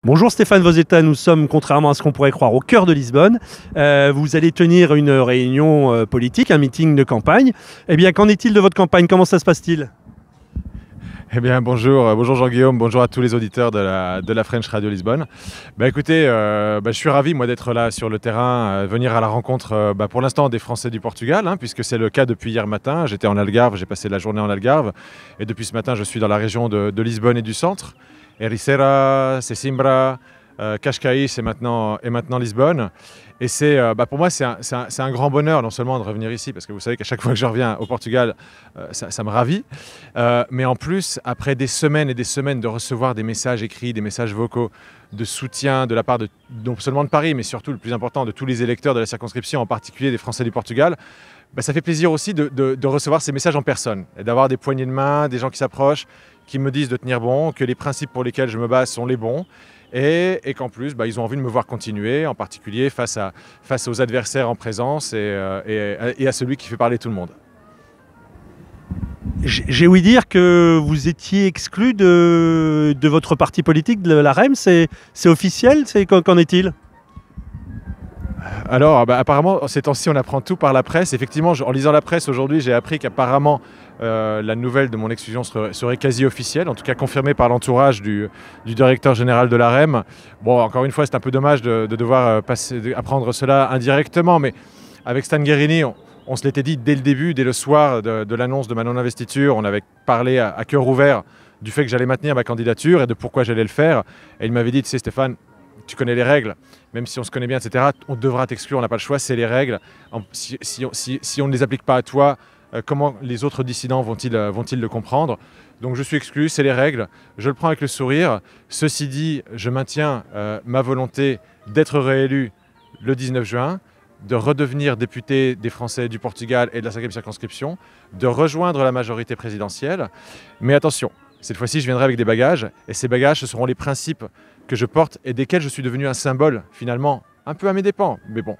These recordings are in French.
Bonjour Stéphane Vosetta, nous sommes, contrairement à ce qu'on pourrait croire, au cœur de Lisbonne. Vous allez tenir une réunion politique, un meeting de campagne. Eh bien, qu'en est-il de votre campagne? Comment ça se passe-t-il? Eh bien, bonjour Jean-Guillaume, bonjour à tous les auditeurs de la French Radio Lisbonne. Écoutez, je suis ravi moi d'être là sur le terrain, venir à la rencontre pour l'instant des Français du Portugal, puisque c'est le cas depuis hier matin. J'étais en Algarve, j'ai passé la journée en Algarve, et depuis ce matin je suis dans la région de Lisbonne et du centre. Ericeira, Sesimbra, Cascais et maintenant Lisbonne. Et pour moi, c'est un grand bonheur non seulement de revenir ici, parce que vous savez qu'à chaque fois que je reviens au Portugal, ça me ravit, mais en plus, après des semaines et des semaines de recevoir des messages écrits, des messages vocaux de soutien de la part non seulement de Paris, mais surtout, le plus important, de tous les électeurs de la circonscription, en particulier des Français du Portugal, ça fait plaisir aussi de recevoir ces messages en personne, et d'avoir des poignées de main, des gens qui s'approchent, qui me disent de tenir bon, que les principes pour lesquels je me base sont les bons, et qu'en plus, ils ont envie de me voir continuer, en particulier face aux adversaires en présence et à celui qui fait parler tout le monde. J'ai ouï dire que vous étiez exclu de votre parti politique, de la REM. C'est officiel? Qu'en est-il? Alors, apparemment, ces temps-ci, on apprend tout par la presse. Effectivement, en lisant la presse aujourd'hui, j'ai appris qu'apparemment, la nouvelle de mon exclusion serait quasi officielle, en tout cas confirmée par l'entourage du directeur général de l'AREM. Bon, encore une fois, c'est un peu dommage de devoir apprendre cela indirectement, mais avec Stan Guerini, on se l'était dit dès le début, dès le soir de l'annonce de ma non-investiture. On avait parlé à cœur ouvert du fait que j'allais maintenir ma candidature et de pourquoi j'allais le faire. Et il m'avait dit, tu sais Stéphane, tu connais les règles, même si on se connaît bien, etc., on devra t'exclure, on n'a pas le choix, c'est les règles. Si on ne les applique pas à toi, comment les autres dissidents vont-ils le comprendre? Donc je suis exclu, c'est les règles, je le prends avec le sourire. Ceci dit, je maintiens ma volonté d'être réélu le 19 juin, de redevenir député des Français du Portugal et de la 5e circonscription, de rejoindre la majorité présidentielle. Mais attention, cette fois-ci, je viendrai avec des bagages, et ces bagages, ce seront les principes que je porte et desquels je suis devenu un symbole, finalement, un peu à mes dépens. Mais bon,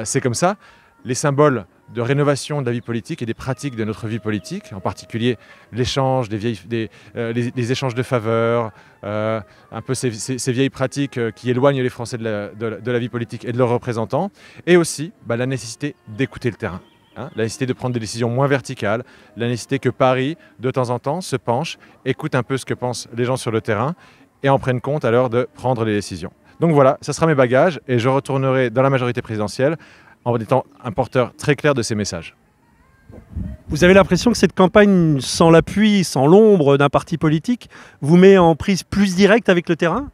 c'est comme ça. Les symboles de rénovation de la vie politique et des pratiques de notre vie politique, en particulier l'échange, les échanges de faveurs, un peu ces vieilles pratiques qui éloignent les Français de la vie politique et de leurs représentants, et aussi la nécessité d'écouter le terrain. La nécessité de prendre des décisions moins verticales, la nécessité que Paris, de temps en temps, se penche, écoute un peu ce que pensent les gens sur le terrain et en prenne compte à l'heure de prendre les décisions. Donc voilà, ça sera mes bagages et je retournerai dans la majorité présidentielle en étant un porteur très clair de ces messages. Vous avez l'impression que cette campagne, sans l'appui, sans l'ombre d'un parti politique, vous met en prise plus directe avec le terrain?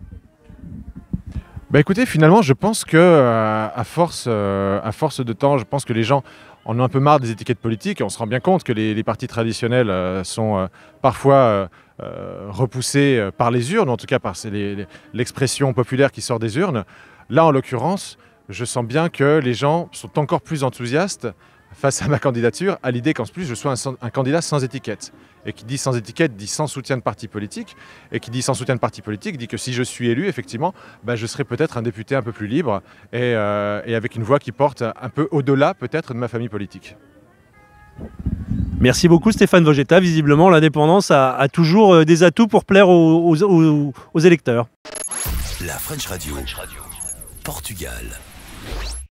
Écoutez, finalement, je pense que à force de temps, je pense que les gens en ont un peu marre des étiquettes politiques. On se rend bien compte que les partis traditionnels sont parfois repoussés par les urnes, en tout cas par l'expression populaire qui sort des urnes. Là, en l'occurrence, je sens bien que les gens sont encore plus enthousiastes face à ma candidature, à l'idée qu'en plus je sois un candidat sans étiquette. Et qui dit sans étiquette dit sans soutien de parti politique. Et qui dit sans soutien de parti politique dit que si je suis élu, effectivement, je serai peut-être un député un peu plus libre et avec une voix qui porte un peu au-delà peut-être de ma famille politique. Merci beaucoup Stéphane Vosetta. Visiblement, l'indépendance a toujours des atouts pour plaire aux électeurs. La French Radio. Portugal.